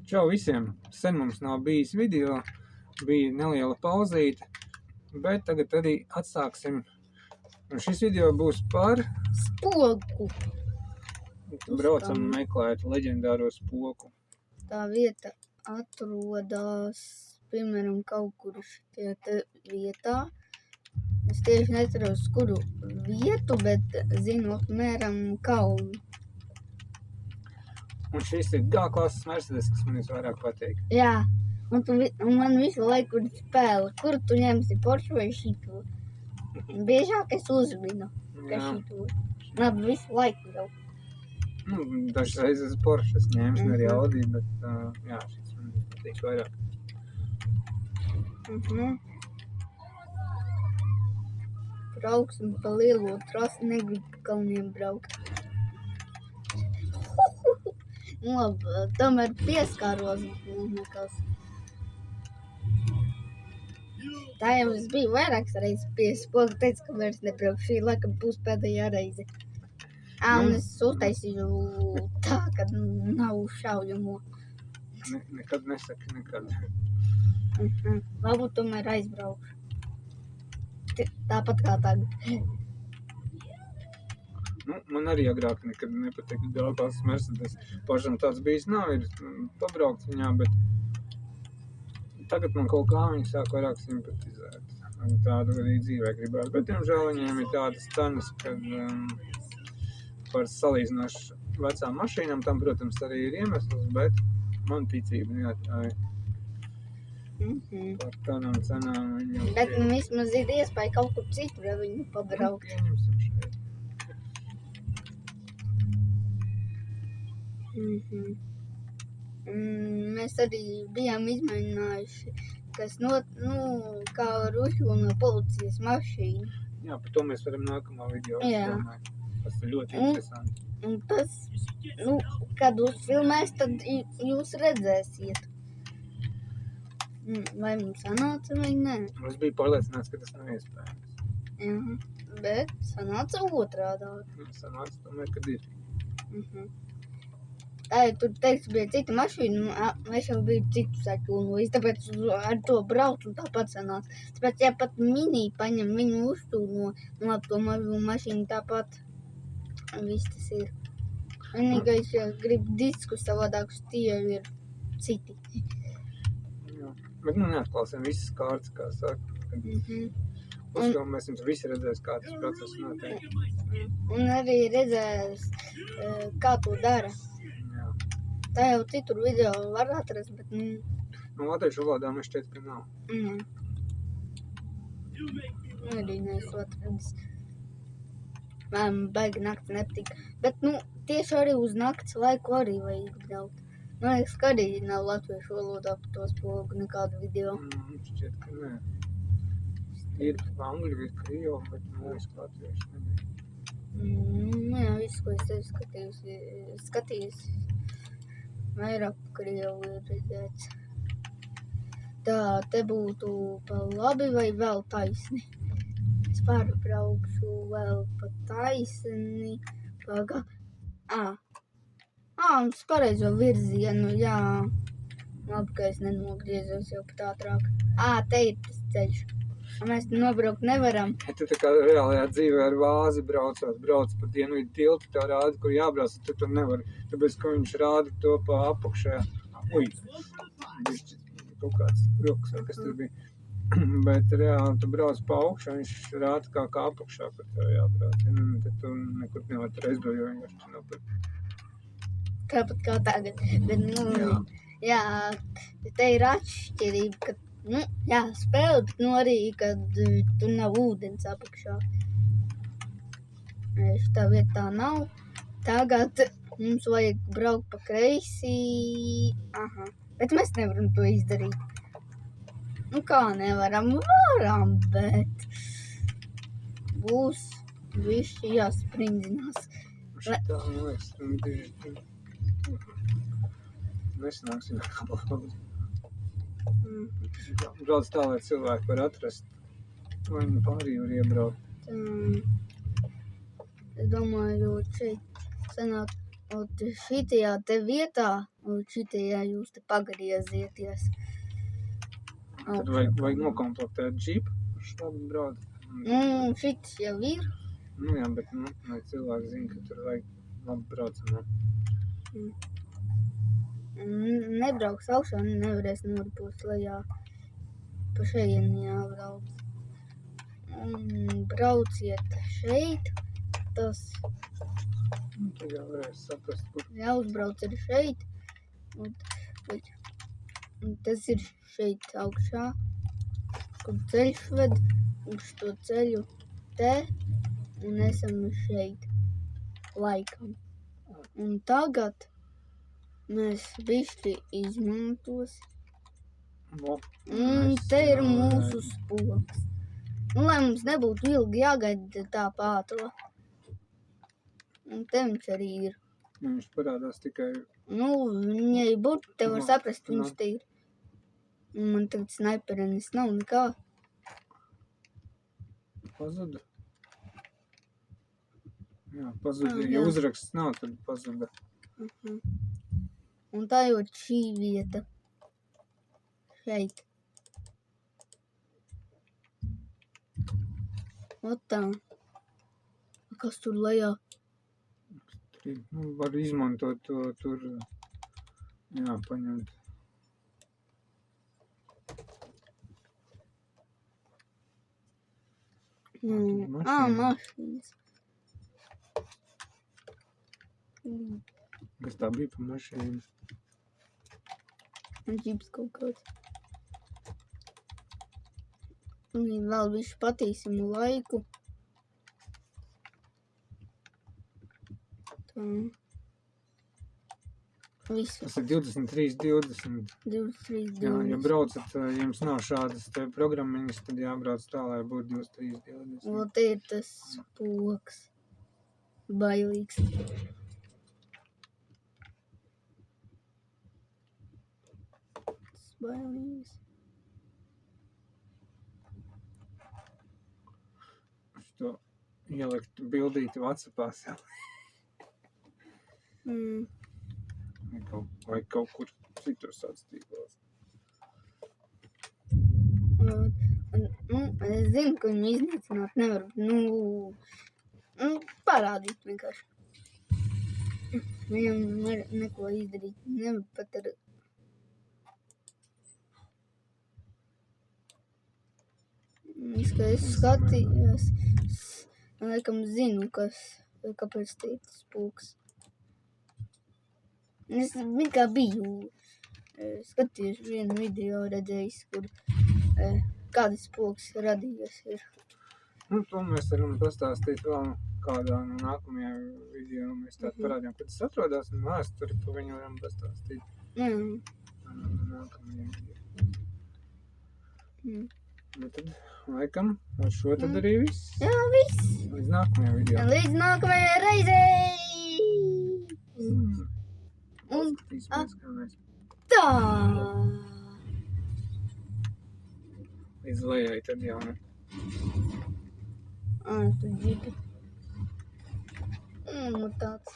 Čau visiem! Sen mums nav bijis video, bija neliela pauzīte, bet tagad arī atsāksim. Un šis video būs par spoku. Braucam meklēt leģendāro spoku. Tā vieta atrodas, piemēram, kaut kur šajā vietā. Es tieši neatceros, kuru vietu, bet zinu apmēram kalnu. Un šis ir G-klases Mercedes, kas man visvairāk patīk. Jā, un man visu laiku ir spēle, kur tu ņemsi Porsche vai šito. Biežāk es uzminu, ka šito. Labi, visu laiku jau. Dažas reizes Porsche es ņēmu, arī Audi, bet jā, šis man patīk vairāk. Brauksim pa lielo trasi, negribu pa kalniem braukt. Labi, tomēr pieskāros nekas. Tā jau es biju vairākas reizes pie spoka, teicu, ka vairs nebraukšu. Šī laikam būs pēdējā reize. Un es uztaisīju tā, ka nav šaujamo. Nekad nesaki, nekad. Varbūt tomēr aizbraukšu. Tāpat kā tagad. Man arī agrāk nekad nepatika G-klases Mercedes. Pašam tāds bijis nav, ir pabraukt viņā, bet tagad man kaut kā viņi sāk vairāk simpatizēt. Tādu arī dzīvē gribētu. Bet, diemžēl, viņiem ir tādas cenas, kad par salīdzinoši vecām mašīnām, tam, protams, arī ir iemesls, bet man ticība neatļauj. Par tādām cenām viņam... Bet vismaz ir iespēja kaut kur citur, ja viņu pabraukt. Pieņemsim šeit. Mēs arī bijām izmēģinājuši, kas kā rušo no policijas mašīnu. Jā, par to mēs varam nākamā video uzdomāt. Tas ir ļoti interesanti. Un tas, kad uzfilmēs, tad jūs redzēsiet. Vai mums sanāca vai nē? Es biju pārliecināts, ka tas nav iespējams. Bet sanāca otrādāk. Sanāca tomēr, kad ir. Tur, teikts, bija cita mašīna, mēs jau biju citu saķūnojuši, tāpēc ar to brauc un tāpat sanāca. Tāpēc, ja pat mini paņem viņu uztūno, to mažu mašīnu tāpat, viss tas ir. Vienīgais, ja grib diskus savādākus, tie ir citi. Jā, bet neatklāsim visas kārtas, kā saka. Uzfilmēsim, tur visi redzēs, kā tas process notiek. Un arī redzēs, kā to dara. Tā jau citur video var atrast, bet... Latviešu valodā man šķiet, ka nav. Arī neesmu atradis. Man baigi nakts nepatīk. Bet, tieši arī uz nakts laiku arī vajag braukt. Man liekas, ka arī nav latviešu valodā par to spogu nekādu video. Šķiet, ka nē. Ir angļu, ir krievu, bet man liekas, ka latviešu nebija. Jā, visu, ko es tevi skatījos. Vairāk krievu ir redzēts. Tā, te būtu pa labi vai vēl taisni? Es pārbraukšu vēl pa taisni. Un es pareizo virzienu, jā. Labi, ka es nenogriezos jau pat ātrāk. Te ir tas ceļš. Mēs nobraukt nevaram. Tu tā kā reālajā dzīvē ar vāzi brauc pa dienvidu tiltu, tev rāda, kur jābrauc, tu tur nevari. Tāpēc, ka viņš rāda to pa apakšā. Bišķi kaut kāds vilks, vai kas tur bija. Bet reāli tu brauc pa augšu, viņš rāda kā apakšā, kur tev jābrauc. Tad tu nekur nevar tur aizbraukt, jo vienkārši nav. Tāpat kā tagad. Bet, jā, te ir atšķirība, ka spēle, bet arī, kad tur nav ūdens apakšā. Šitā vietā nav. Tagad mums vajag braukt pa kreisi. Bet mēs nevaram to izdarīt. Kā nevaram? Varam, bet būs viši jāsprindzinās. Šitā, man liekas, nesanāksim labāk. Brauc tā, lai cilvēki var atrast, vai pārī var iebraukt. Es domāju, šeit sanāk ot šitajā te vietā, un šitajā jūs te pagriezieties. Tad vajag nokomplektēt džipu, kurš labi brauc. Šitas jau ir. Nu jā, bet, lai cilvēki zina, ka tur vajag labi braucamā. Nebrauks augšā, nevarēs noripost lejā. Pa šejieni jābrauc. Brauciet šeit. Tas Tad jau varēs saprast, kur. jāuzbrauc arī šeit. Un tas ir šeit augšā, kur ceļš ved uz to ceļu te. Un esam šeit. Laikam. Un tagad mēs bišķi izmantosim. Te ir mūsu spoks. Lai mums nebūtu ilgi jāgaida tā pātro. Un te viņš arī ir. Viņš parādās tikai... Viņai būtu, te var saprast, viņš te ir. Un man tagad snaiperenis nav nekā. Pazuda. Jā, pazuda. Jā. Ja uzraksts nav, tad pazuda. Un tā jau šī vieta. Šeit. Ot tā. Kas tur lejā? Var izmantot to tur, jā, paņemt. Mašīnas. Kas tā bija pa mašīnu? Džips kaut kāds. Un vēl visu patīsimu laiku. Tā. Visu. Tas ir 23.20. 23, Jā, ja braucat, jums nav šādas te programmiņas, tad jābrauc tā, lai būtu 23.20. Un te ir tas spoks. Bailīgs. Tas bailīgs. To ielikt bildīti WhatsAppā sev. Vai kaut kur citur sauc tīklos. Es zinu, ka viņu iznīcināt nevar. Parādīt vienkārši. Viņam neko izdarīt. Nevar pat ar... Es skatījos. Laikam zinu, kāpēc te ir tas spoks. Es kā biju skatījos vienu video redzējis, kur kādas spoks radījies ir. To mēs varam pastāstīt vēl kādā no nākamajā video. Mēs tādu parādījām, kad tas atrodas un vēsturi pa viņu varam pastāstīt. Nākamajā video. Tad, laikam, ar šo tad arī viss. Jā, viss. Līdz nākamajā video. Līdz nākamajai reizei! Paskatīsimies, kā mēs Tā! līdz lejai tad jau, ne? Tu džipi. Tāds.